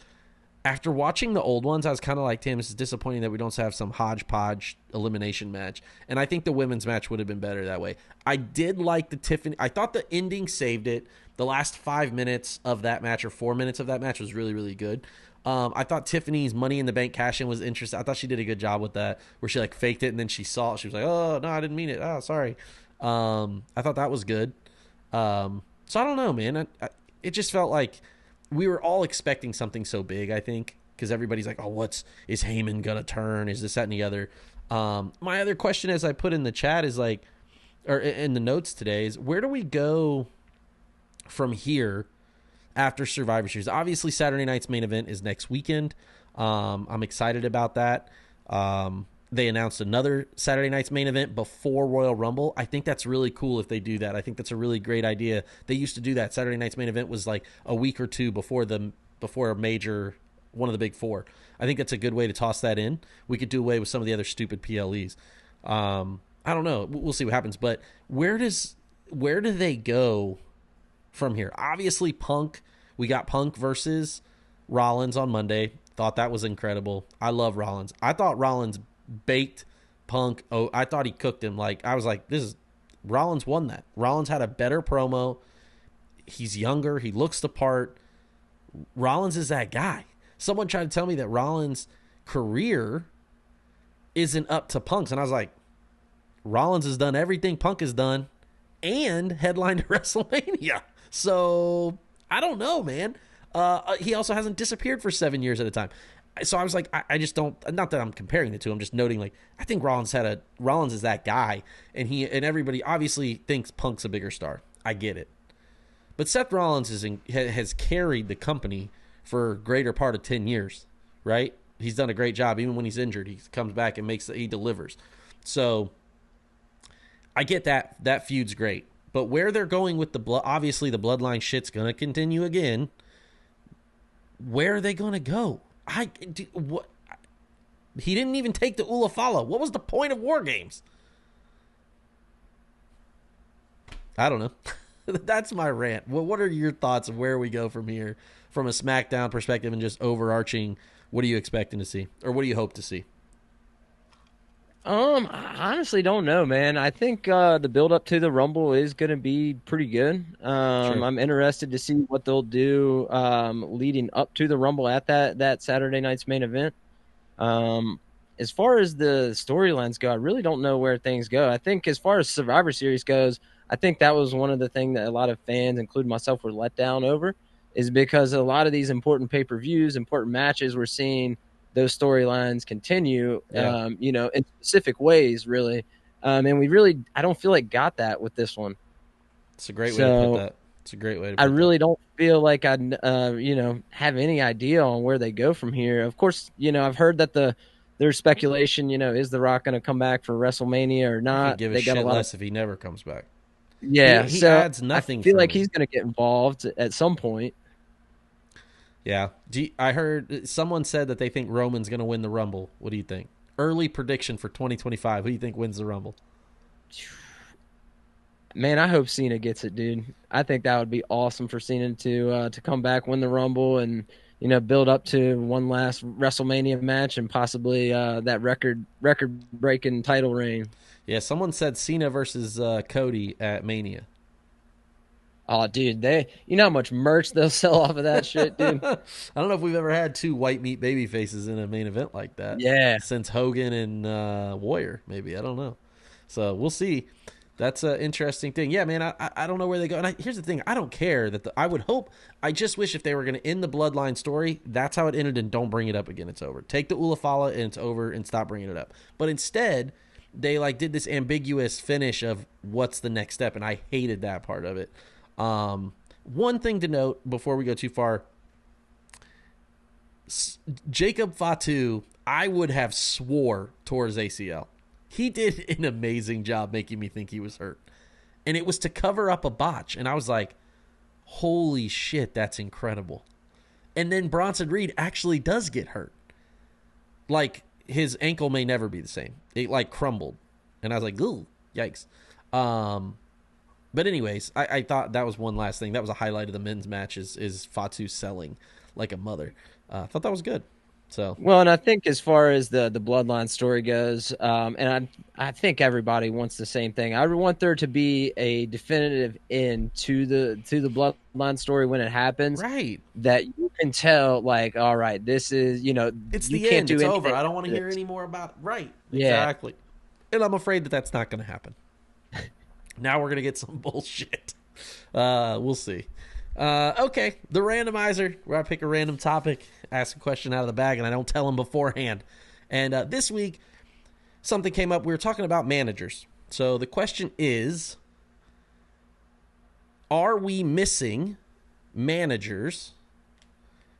After watching the old ones, I was kind of like, damn, this is disappointing that we don't have some hodgepodge elimination match. And I think the women's match would have been better that way. I did like the Tiffany. I thought the ending saved it. The last 5 minutes of that match or 4 minutes of that match was really, really good. I thought Tiffany's Money in the Bank cash-in was interesting. I thought she did a good job with that, where she like faked it and then she saw it. She was like, oh, no, I didn't mean it. Oh, sorry. I thought that was good. So I don't know, man. It just felt like we were all expecting something so big, I think, because everybody's like, oh, is Heyman going to turn? Is this, that, and the other? My other question, as I put in the chat, is like, or in the notes today, is where do we go from here after Survivor Series? Obviously, Saturday night's main event is next weekend. I'm excited about that. They announced another Saturday night's main event before Royal Rumble. I think that's really cool if they do that. I think that's a really great idea. They used to do that. Saturday night's main event was like a week or two before a major, one of the big four. I think that's a good way to toss that in. We could do away with some of the other stupid PLEs. I don't know. We'll see what happens. But where do they go from here? Obviously, Punk. We got Punk versus Rollins on Monday. Thought that was incredible. I love Rollins. I thought Rollins baked Punk. Oh, I thought he cooked him. Like, I was like, Rollins won that. Rollins had a better promo. He's younger. He looks the part. Rollins is that guy. Someone tried to tell me that Rollins' career isn't up to Punk's, and I was like, Rollins has done everything Punk has done and headlined WrestleMania. So I don't know, man. He also hasn't disappeared for 7 years at a time. So I was like, I just don't. Not that I'm comparing the two. I'm just noting, like, I think Rollins is that guy, and everybody obviously thinks Punk's a bigger star. I get it, but Seth Rollins has carried the company for greater part of 10 years, right? He's done a great job. Even when he's injured, he comes back and he delivers. So I get that feud's great. But where they're going with obviously the bloodline shit's going to continue again. Where are they going to go? What? He didn't even take the Ulafala. What was the point of War Games? I don't know. That's my rant. What are your thoughts of where we go from here, from a SmackDown perspective and just overarching? What are you expecting to see, or what do you hope to see? I honestly don't know, man. I think the build up to the Rumble is going to be pretty good. Sure. I'm interested to see what they'll do leading up to the Rumble at that Saturday night's main event. As far as the storylines go, I really don't know where things go. I think as far as Survivor Series goes, I think that was one of the things that a lot of fans, including myself, were let down over, is because a lot of these important pay-per-views, important matches, we're seeing those storylines continue, in specific ways, really. And we really, I don't feel like got that with this one. It's a great way to put that. It's a great way to put that. I really don't feel like I, have any idea on where they go from here. Of course, I've heard that there's speculation, is The Rock going to come back for WrestleMania or not? Give a shit less if he never comes back. Yeah, he adds nothing. I feel like he's going to get involved at some point. Yeah. I heard someone said that they think Roman's going to win the Rumble. What do you think? Early prediction for 2025. Who do you think wins the Rumble? Man, I hope Cena gets it, dude. I think that would be awesome for Cena to come back, win the Rumble, and build up to one last WrestleMania match and possibly that record-breaking title reign. Yeah, someone said Cena versus Cody at Mania. Oh, dude, how much merch they'll sell off of that shit, dude. I don't know if we've ever had two white meat baby faces in a main event like that. Yeah. Since Hogan and Warrior, maybe. I don't know. So we'll see. That's an interesting thing. Yeah, man, I don't know where they go. And here's the thing. I don't care. I would hope. I just wish if they were going to end the Bloodline story, that's how it ended, and don't bring it up again. It's over. Take the Ulafala and it's over, and stop bringing it up. But instead, they did this ambiguous finish of what's the next step, and I hated that part of it. One thing to note before we go too far, Jacob Fatu, I would have swore towards ACL. He did an amazing job making me think he was hurt. And it was to cover up a botch. And I was like, holy shit, that's incredible. And then Bronson Reed actually does get hurt. His ankle may never be the same. It crumbled. And I was like, ooh, yikes. But anyways, I thought that was one last thing. That was a highlight of the men's match is Fatu selling like a mother. I thought that was good. So well, and I think as far as the Bloodline story goes, and I think everybody wants the same thing. I want there to be a definitive end to the Bloodline story when it happens. Right. That you can tell, all right, this is it's the end. It's over. I don't want to hear any more about it. Right. Yeah. Exactly. And I'm afraid that that's not going to happen. Now we're going to get some bullshit. We'll see. Okay, the randomizer, where I pick a random topic, ask a question out of the bag, and I don't tell them beforehand. And this week, something came up. We were talking about managers. So the question is, are we missing managers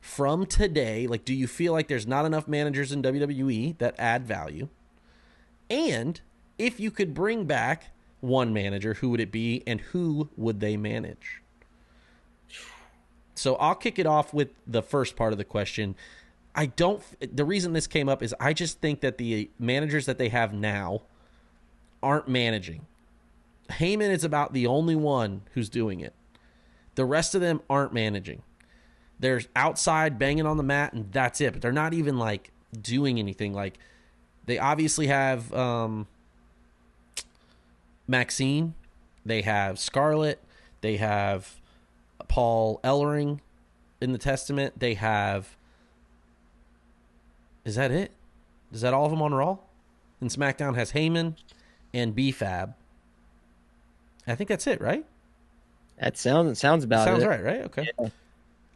from today? Do you feel like there's not enough managers in WWE that add value? And if you could bring back one manager, who would it be, and who would they manage? So I'll kick it off with the first part of the question. The reason this came up is I just think that the managers that they have now aren't managing. Heyman is about the only one who's doing it. The rest of them aren't managing. They're outside banging on the mat, and that's it. But they're not even doing anything. They obviously have Maxine, they have Scarlett, they have Paul Ellering in the Testament, they have... Is that it? Is that all of them on Raw? And SmackDown has Heyman and B-Fab. I think that's it, right? That sounds about it. Sounds right? Okay. Yeah.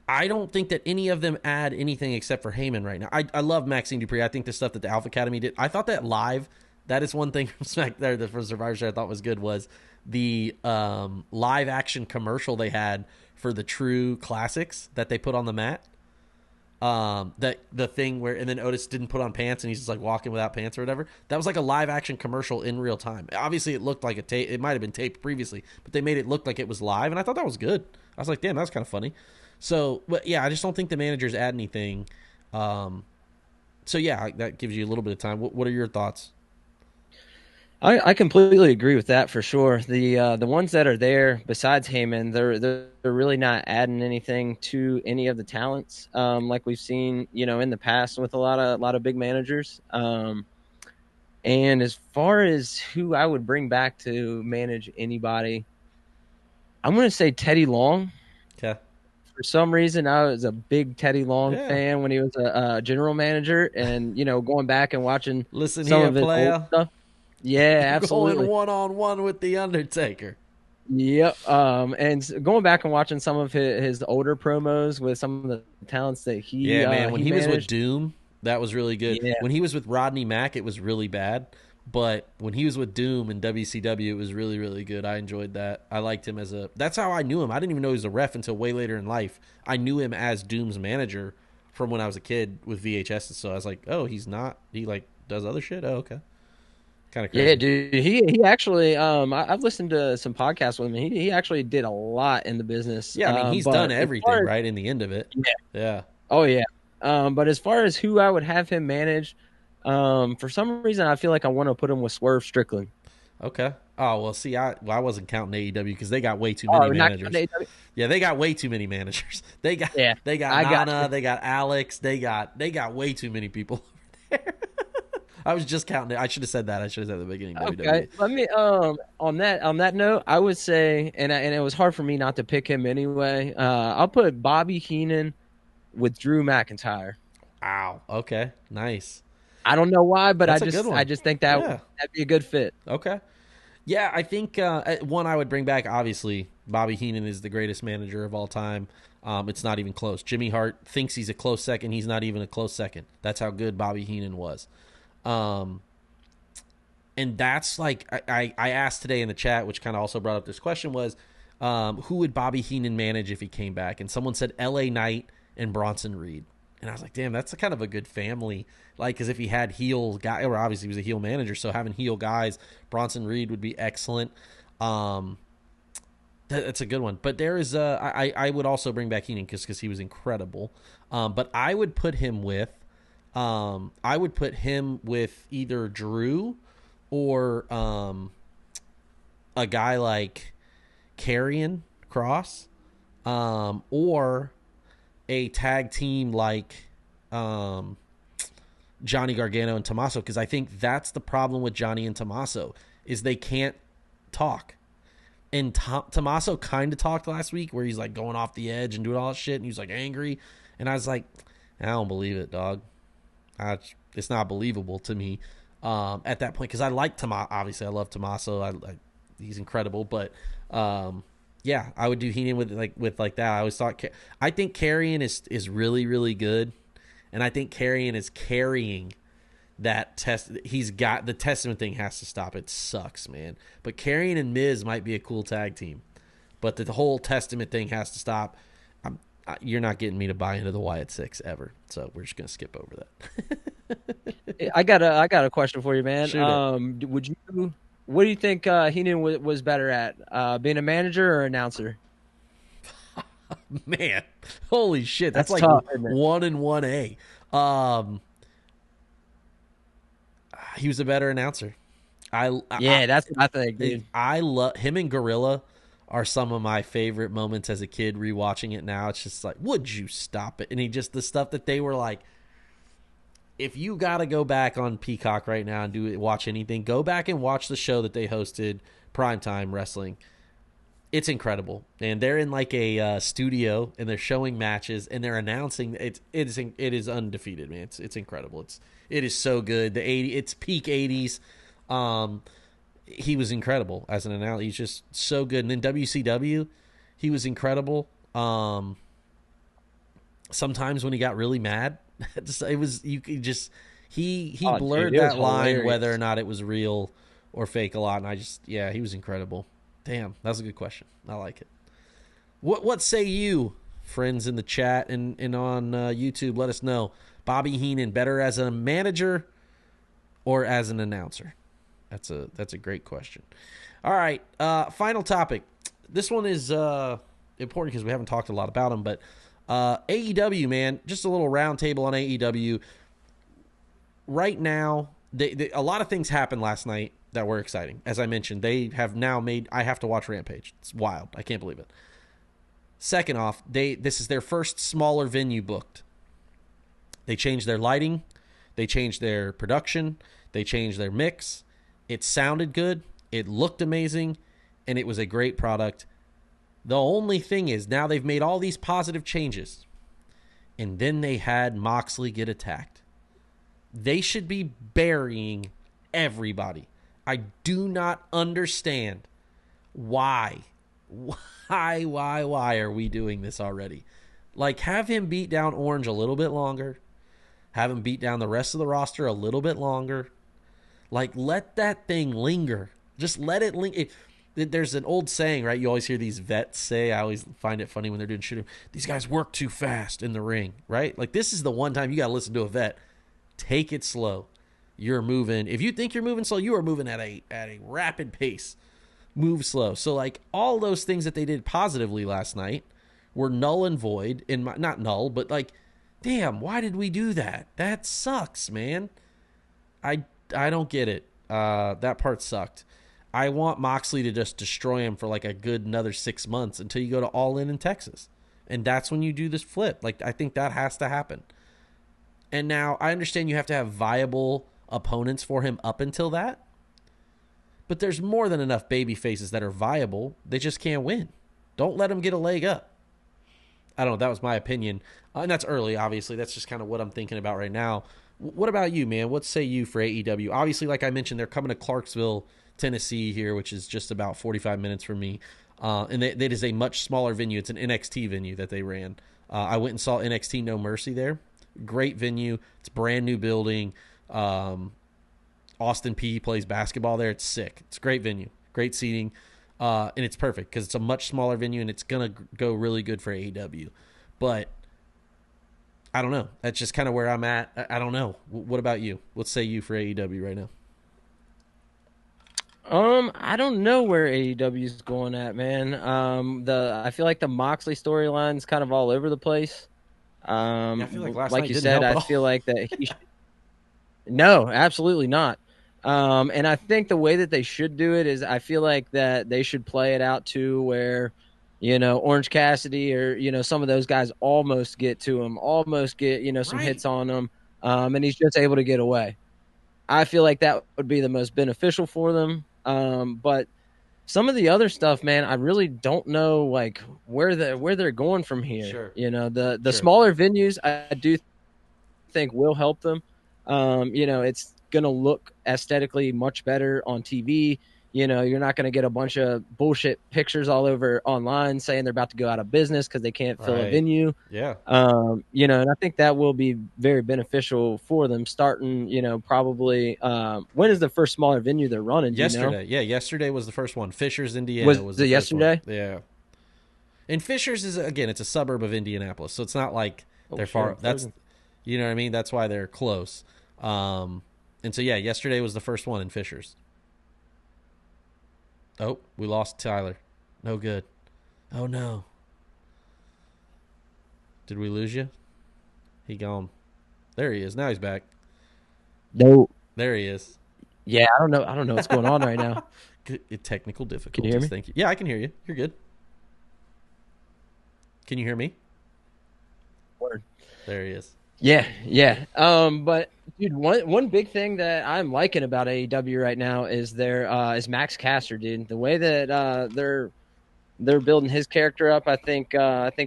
I don't think that any of them add anything except for Heyman right now. I love Maxine Dupree. I think the stuff that the Alpha Academy did, I thought that live... That is one thing from SmackDown for Survivor Series I thought was good, was the live action commercial they had for the True Classics that they put on the mat. That the thing where and then Otis didn't put on pants and he's just like walking without pants or whatever. That was like a live action commercial in real time. Obviously, it looked like it might have been taped previously, but they made it look like it was live, and I thought that was good. I was like, damn, that was kind of funny. So, but yeah, I just don't think the managers add anything. So yeah, that gives you a little bit of time. What are your thoughts? I completely agree with that for sure. The ones that are there besides Heyman, they're really not adding anything to any of the talents, like we've seen, in the past with a lot of big managers. And as far as who I would bring back to manage anybody, I'm going to say Teddy Long. Okay. For some reason, I was a big Teddy Long Yeah. fan when he was a general manager, and going back and watching Listen some here, of his old player. stuff. Yeah, absolutely. Going 1-on-1 with the Undertaker. Yep. And going back and watching some of his older promos with some of the talents that Man, when he was with Doom, that was really good. Yeah. When he was with Rodney Mack, it was really bad. But when he was with Doom and WCW, it was really, really good. I enjoyed that. I liked him that's how I knew him. I didn't even know he was a ref until way later in life. I knew him as Doom's manager from when I was a kid with VHS. So I was like, oh, he's not. He like does other shit. Oh, okay. Kind of crazy. Yeah, dude. He actually I've listened to some podcasts with him. He actually did a lot in the business. Yeah, I mean he's done everything right in the end of it. Yeah. Oh yeah. But as far as who I would have him manage, for some reason I feel like I want to put him with Swerve Strickland. Okay. Oh well, see, I wasn't counting AEW because they got way too many managers. Yeah, they got way too many managers. They got Nana, they got Alex, they got way too many people over there. I was just counting it. I should have said that. I should have said at the beginning. Okay. WWE. Let me on that note, I would say, and it was hard for me not to pick him anyway. I'll put Bobby Heenan with Drew McIntyre. Wow. Okay. Nice. I don't know why, but That's I just think that'd be a good fit. Okay. Yeah, I think one I would bring back. Obviously, Bobby Heenan is the greatest manager of all time. It's not even close. Jimmy Hart thinks he's a close second. He's not even a close second. That's how good Bobby Heenan was. And that's like I asked today in the chat, which kind of also brought up this question was, who would Bobby Heenan manage if he came back? And someone said L.A. Knight and Bronson Reed. And I was like, damn, that's kind of a good family. Like, because if he had heel guy, or obviously he was a heel manager, so having heel guys, Bronson Reed would be excellent. That's a good one. But there is I would also bring back Heenan because he was incredible. But I would put him with either Drew or a guy like Karrion Kross, or a tag team like Johnny Gargano and Tommaso, because I think that's the problem with Johnny and Tommaso is they can't talk. And Tommaso kind of talked last week where he's like going off the edge and doing all that shit, and he's like angry, and I was like, I don't believe it, dog. It's not believable to me at that point because I like Tommaso. Obviously, I love Tommaso. He's incredible, but yeah, I would do Heenan with that. I always thought I think Karrion is really, really good, and I think Karrion is carrying that test. He's got the Testament thing has to stop. It sucks, man. But Karrion and Miz might be a cool tag team, but the whole Testament thing has to stop. You're not getting me to buy into the Wyatt Six ever, so we're just gonna skip over that. I got a question for you, man. What do you think Heenan was better at, being a manager or announcer? Man, holy shit, that's like tough, 1 and 1A. He was a better announcer. That's what I think, dude. I love him and Gorilla. Are some of my favorite moments as a kid rewatching it now. It's just like, would you stop it? And the stuff that they were like, if you got to go back on Peacock right now and watch anything, go back and watch the show that they hosted, Primetime Wrestling. It's incredible. And they're in like a studio and they're showing matches and they're announcing. It is undefeated, man. It's incredible. It is so good. It's peak 80s. He was incredible as an announcer. He's just so good. And then WCW, he was incredible. Sometimes when he got really mad, he blurred that line hilarious. Whether or not it was real or fake a lot. And he was incredible. Damn, that's a good question. I like it. What say you, friends in the chat and on YouTube, let us know. Bobby Heenan, better as a manager or as an announcer? That's a great question. All right, final topic. This one is important because we haven't talked a lot about him, but AEW, man, just a little round table on AEW. Right now, a lot of things happened last night that were exciting. As I mentioned, they have now made, I have to watch Rampage. It's wild. I can't believe it. Second off, this is their first smaller venue booked. They changed their lighting. They changed their production. They changed their mix. It sounded good. It looked amazing. And it was a great product. The only thing is now they've made all these positive changes. And then they had Moxley get attacked. They should be burying everybody. I do not understand why. Why are we doing this already? Like, have him beat down Orange a little bit longer. Have him beat down the rest of the roster a little bit longer. Like, let that thing linger. Just let it linger. There's an old saying, right? You always hear these vets say, I always find it funny when they're doing shooting. These guys work too fast in the ring, right? Like, this is the one time you got to listen to a vet. Take it slow. You're moving. If you think you're moving slow, you are moving at a rapid pace. Move slow. So, like, all those things that they did positively last night were null and void. Not null, but like, damn, why did we do that? That sucks, man. I don't get it. That part sucked. I want Moxley to just destroy him for like a good another 6 months until you go to All In Texas. And that's when you do this flip. Like, I think that has to happen. And now I understand you have to have viable opponents for him up until that. But there's more than enough baby faces that are viable. They just can't win. Don't let them get a leg up. I don't know. That was my opinion. And that's early, obviously. That's just kind of what I'm thinking about right now. What about you, man? What say you for AEW? Obviously, like I mentioned, they're coming to Clarksville, Tennessee here, which is just about 45 minutes from me. And that is a much smaller venue. It's an NXT venue that they ran. I went and saw NXT No Mercy there. Great venue. It's a brand new building. Austin P plays basketball there. It's sick. It's a great venue. Great seating. And it's perfect because it's a much smaller venue and it's going to go really good for AEW. But I don't know. That's just kind of where I'm at. I don't know. What about you? What say you for AEW right now? I don't know where AEW is going at, man. I feel like the Moxley storyline's kind of all over the place. Yeah, I feel like last night you didn't said, help at I all. feel like that he No, absolutely not. And I think the way that they should do it is I feel like that they should play it out to where, Orange Cassidy or, some of those guys almost get to him, almost get, some hits on him. And he's just able to get away. I feel like that would be the most beneficial for them. But some of the other stuff, man, I really don't know like where they're going from here. Sure. The smaller venues I do think will help them. It's gonna look aesthetically much better on TV. You're not gonna get a bunch of bullshit pictures all over online saying they're about to go out of business because they can't fill a venue. Yeah. And I think that will be very beneficial for them starting, probably when is the first smaller venue they're running? Yesterday. Yeah, yesterday was the first one. Fishers, Indiana was the it first yesterday? One. Yeah. And Fishers is, again, it's a suburb of Indianapolis, so it's not like they're far. That's, you know what I mean? That's why they're close. And so, yeah, yesterday was the first one in Fishers. Oh, we lost Tyler. No good. Oh, no. Did we lose you? He gone. There he is. Now he's back. No. There he is. Yeah, I don't know what's going on right now. Technical difficulties. Can you hear me? Thank you. Yeah, I can hear you. You're good. Can you hear me? Word. There he is. Yeah. But dude, one big thing that I'm liking about AEW right now is is Max Caster, dude. The way that they're building his character up, I think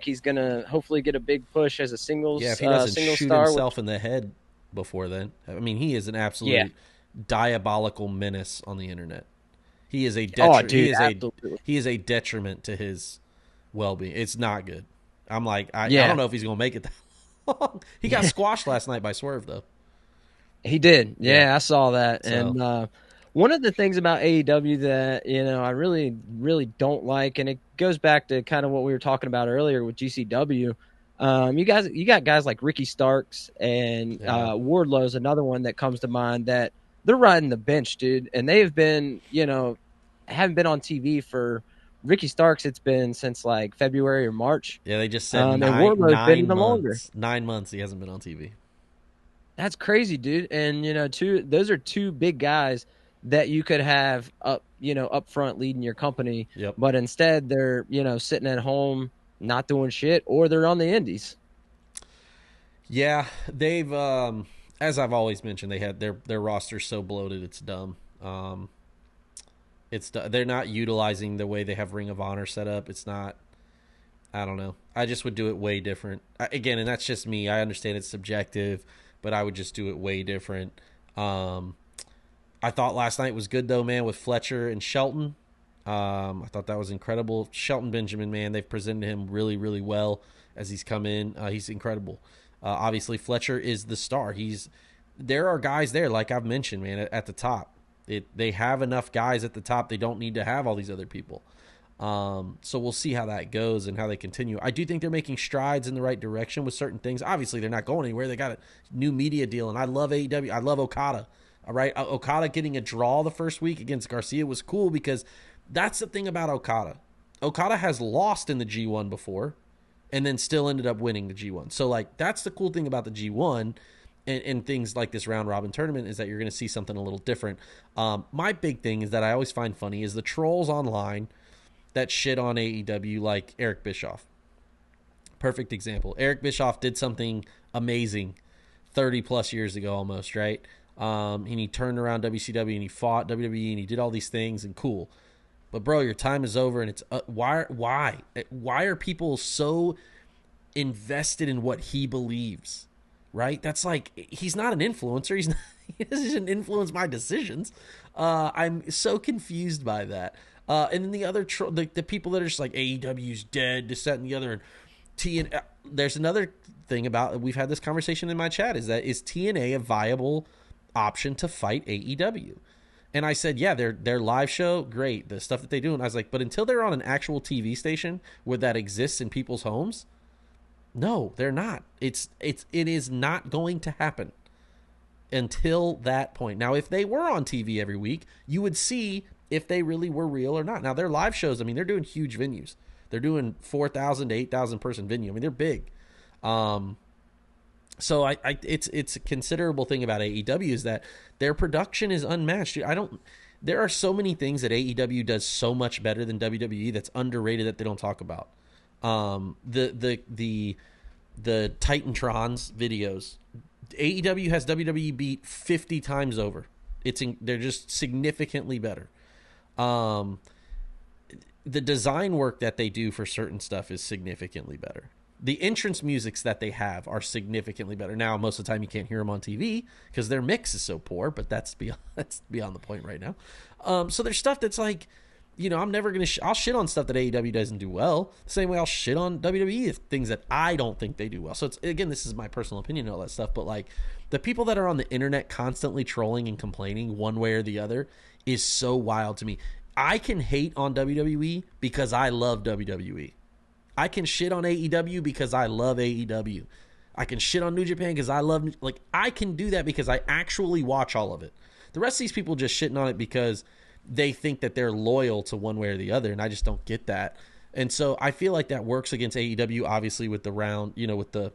he's gonna hopefully get a big push as a singles. Yeah, if he doesn't single shoot star, himself in the head before then. I mean, he is an absolute diabolical menace on the internet. He is a he is a detriment to his well-being. It's not good. I'm like, I don't know if he's gonna make it that long. He got squashed last night by Swerve, though. He did. Yeah, I saw that. So. And One of the things about AEW that, I really, really don't like, and it goes back to kind of what we were talking about earlier with GCW. You got guys like Ricky Starks and Yeah. Wardlow's another one that comes to mind that they're riding the bench, dude. And they have been, haven't been on TV for Ricky Starks. It's been since like February or March. Yeah, they just said And nine Wardlow's been nine even longer. months. 9 months he hasn't been on TV. That's crazy, dude. And those are two big guys that you could have up front leading your company, Yep. but instead they're, sitting at home not doing shit, or they're on the indies. Yeah, they've as I've always mentioned, they had their roster's so bloated it's dumb. They're not utilizing the way they have Ring of Honor set up. It's not. I don't know. I just would do it way different. Again, and that's just me. I understand it's subjective, but I would just do it way different. I thought last night was good though, man, with Fletcher and Shelton. I thought that was incredible. Shelton Benjamin, man, they've presented him really, really well as he's come in. He's incredible. Obviously, Fletcher is the star. There are guys there, like I've mentioned, man, at the top. They have enough guys at the top. They don't need to have all these other people. So we'll see how that goes and how they continue. I do think they're making strides in the right direction with certain things. Obviously, they're not going anywhere. They got a new media deal, and I love AEW. I love Okada. All right, Okada getting a draw the first week against Garcia was cool because that's the thing about Okada. Okada has lost in the G1 before and then still ended up winning the G1. So, like, that's the cool thing about the G1 and things like this round robin tournament is that you're going to see something a little different. My big thing is that I always find funny is the trolls online that shit on AEW, like Eric Bischoff. Perfect example. Eric Bischoff did something amazing 30 plus years ago almost, right? And he turned around WCW and he fought WWE and he did all these things and cool. But bro, your time is over and it's why are people so invested in what he believes? Right? That's like he's not an influencer. He doesn't influence my decisions. I'm so confused by that. And then the other the people that are just like AEW's dead, this, that, and the other, and TNA. There's another thing about we've had this conversation in my chat is TNA a viable option to fight AEW? And I said, yeah, their live show, great, the stuff that they do. And I was like, but until they're on an actual TV station where that exists in people's homes, no, they're not. It is not going to happen until that point. Now, if they were on TV every week, you would see if they really were real or not. Now, their live shows, I mean, they're doing huge venues. They're doing 4,000 to 8,000 person venue. I mean, they're big. So it's a considerable thing about AEW is that their production is unmatched. There are so many things that AEW does so much better than WWE that's underrated that they don't talk about. The Titantrons videos, AEW has WWE beat 50 times over. They're just significantly better. The design work that they do for certain stuff is significantly better. The entrance musics that they have are significantly better. Now, most of the time you can't hear them on TV because their mix is so poor, but that's beyond the point right now. So there's stuff that's like, I'm never going to I'll shit on stuff that AEW doesn't do well. The same way I'll shit on WWE things that I don't think they do well. So again, this is my personal opinion and all that stuff, but like the people that are on the internet constantly trolling and complaining one way or the other is so wild to me. I can hate on WWE because I love WWE. I can shit on AEW because I love AEW. I can shit on New Japan because I can do that because I actually watch all of it. The rest of these people just shitting on it because they think that they're loyal to one way or the other, and I just don't get that. And so I feel like that works against AEW, obviously with the round, with the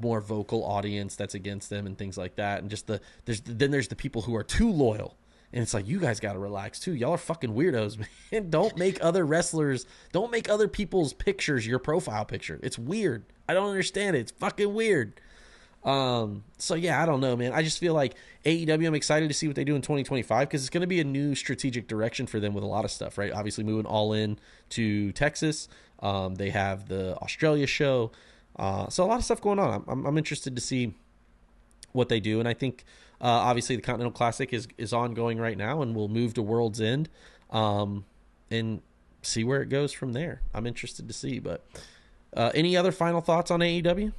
more vocal audience that's against them and things like that. And just there's the people who are too loyal. And it's like, you guys got to relax too. Y'all are fucking weirdos, man. Don't make other people's pictures your profile picture. It's weird. I don't understand it. It's fucking weird. So yeah, I don't know, man. I just feel like AEW, I'm excited to see what they do in 2025 because it's going to be a new strategic direction for them with a lot of stuff, right? Obviously moving all in to Texas. They have the Australia show. So a lot of stuff going on. I'm interested to see what they do. And I think, obviously the Continental Classic is ongoing right now and we'll move to World's End, and see where it goes from there. I'm interested to see, but, any other final thoughts on AEW?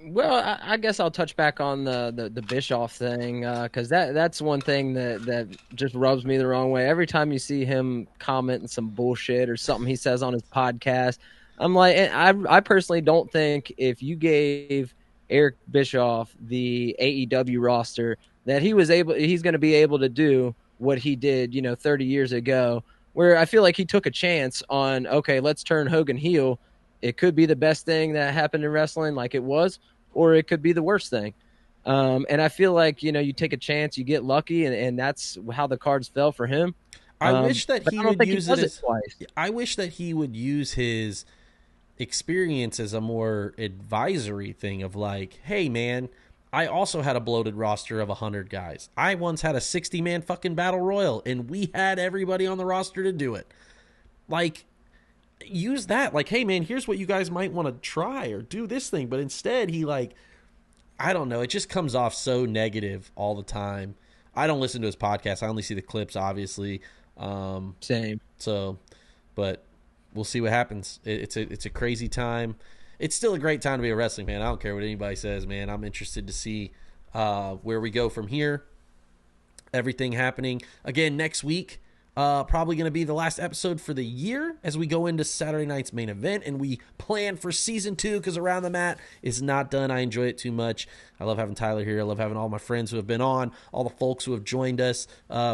Well, I guess I'll touch back on the Bischoff thing because that's one thing that just rubs me the wrong way. Every time you see him commenting some bullshit or something he says on his podcast, I'm like, I personally don't think if you gave Eric Bischoff the AEW roster that he's going to be able to do what he did, 30 years ago. Where I feel like he took a chance on, okay, let's turn Hogan heel. It could be the best thing that happened in wrestling, like it was, or it could be the worst thing. And I feel like, you take a chance, you get lucky, and that's how the cards fell for him. I wish that But he I don't would think he use it does it as. twice. I wish that he would use his experience as a more advisory thing of like, hey man, I also had a bloated roster of 100 guys. I once had a 60-man fucking battle royal, and we had everybody on the roster to do it. Like, use that. Like, hey man, here's what you guys might want to try or do this thing. But instead, he like, I don't know. It just comes off so negative all the time. I don't listen to his podcast. I only see the clips, obviously. Same. So, but we'll see what happens. It's a crazy time. It's still a great time to be a wrestling fan. I don't care what anybody says, man. I'm interested to see where we go from here. Everything happening again next week. Probably going to be the last episode for the year as we go into Saturday night's main event and we plan for season 2 because Around the Mat is not done. I enjoy it too much. I love having Tyler here. I love having all my friends who have been on, all the folks who have joined us,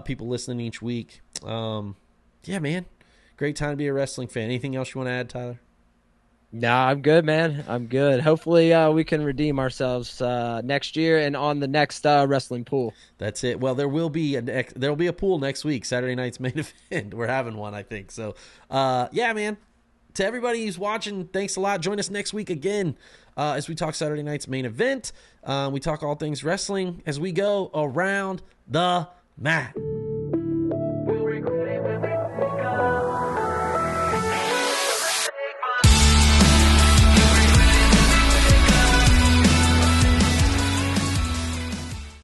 people listening each week. Yeah, man. Great time to be a wrestling fan. Anything else you want to add, Tyler? Nah, I'm good, man. I'm good. Hopefully, we can redeem ourselves next year and on the next wrestling pool. That's it. Well, there will be a pool next week, Saturday night's main event. We're having one, I think. So, yeah, man. To everybody who's watching, thanks a lot. Join us next week again as we talk Saturday night's main event. We talk all things wrestling as we go around the mat.